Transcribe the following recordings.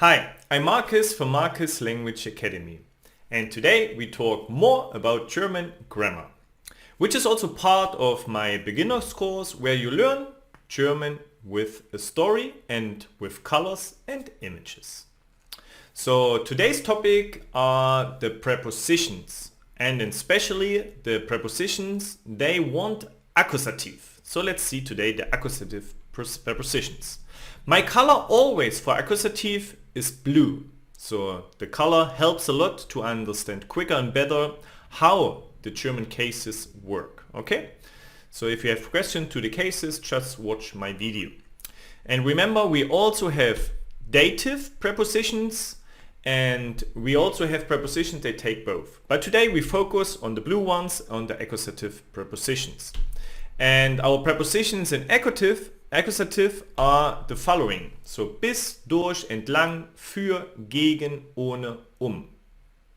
Hi, I'm Marcus from Marcus Language Academy, and today we talk more about German grammar, which is also part of my beginner's course where you learn German with a story and with colors and images. So today's topic are the prepositions, and especially the prepositions they want accusative. So let's see today the accusative prepositions. My color always for accusative is blue. So the color helps a lot to understand quicker and better how the German cases work. Okay? So if you have questions to the cases, just watch my video. And remember, we also have dative prepositions and we also have prepositions that take both. But today we focus on the blue ones, on the accusative prepositions. And our prepositions in accusative are the following. So bis, durch, entlang, für, gegen, ohne,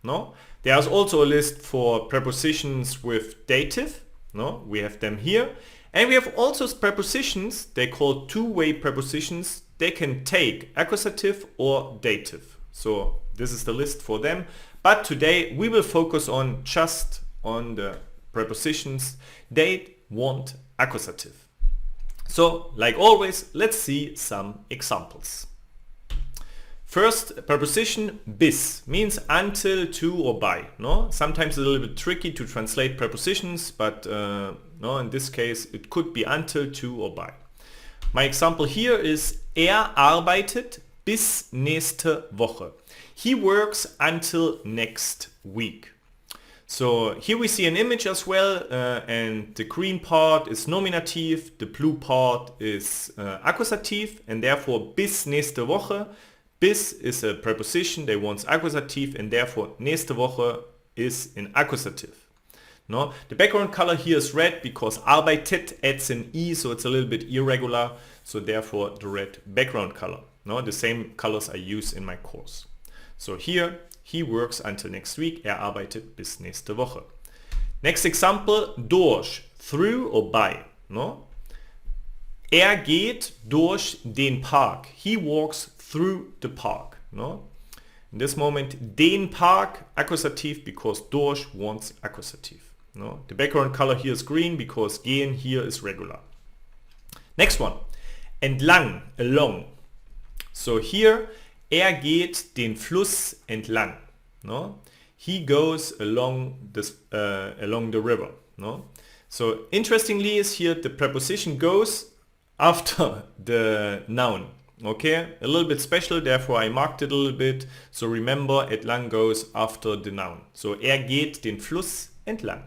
No? There's also a list for prepositions with dative. No? We have them here. And we have also prepositions, they call two-way prepositions. They can take accusative or dative. So this is the list for them. But today we will focus on just on the prepositions they want accusative. So, like always, let's see some examples. First, preposition bis means until, to, or by. No? Sometimes it's a little bit tricky to translate prepositions, but no, in this case it could be until, to, or by. My example here is arbeitet bis nächste Woche. He works until next week. So here we see an image as well, and the green part is nominative, the blue part is accusative, and therefore bis nächste Woche. Bis is a preposition that wants accusative, and therefore nächste Woche is in accusative. No? The background color here is red because arbeitet adds an E, so it's a little bit irregular, so therefore the red background color. No? The same colors I use in my course. So here, he works until next week. Arbeitet bis nächste Woche. Next example, durch, through or by. No? Geht durch den Park. He walks through the park. No? In this moment, den Park, accusative because durch wants accusative. No? The background color here is green because gehen here is regular. Next one, entlang, along. So here, geht den Fluss entlang. No? He goes along the river. No? So interestingly is here the preposition goes after the noun. Okay, a little bit special, therefore I marked it a little bit. So remember, entlang goes after the noun. So geht den Fluss entlang.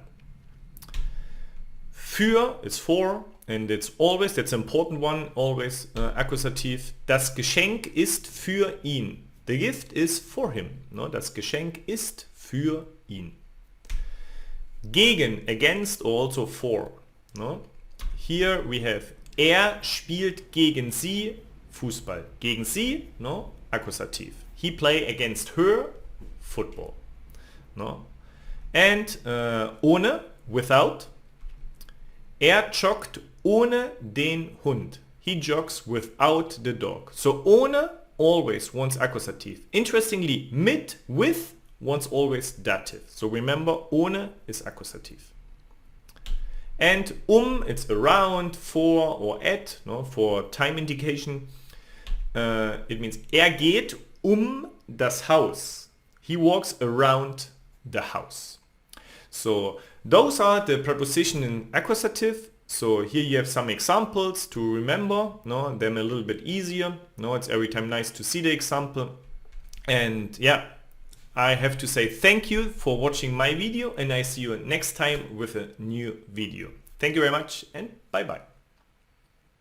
Für is for, and it's always, that's an important one, always accusative. Das Geschenk ist für ihn. The gift is for him. No? Das Geschenk ist für ihn. Gegen, against, or also for. No? Here we have spielt gegen sie, Fußball. Gegen sie, no? Accusative. He play against her, football. No? And ohne, without. Joggt ohne den Hund. He jogs without the dog. So ohne always wants accusative. Interestingly, mit, with wants always dative. So remember, ohne is accusative. And it's around, for, or at, no, for time indication. It means geht das Haus. He walks around the house. So those are the preposition in accusative. So here you have some examples to remember, no, them a little bit easier. No, it's every time nice to see the example. And yeah, I have to say thank you for watching my video, and I see you next time with a new video. Thank you very much, and bye bye.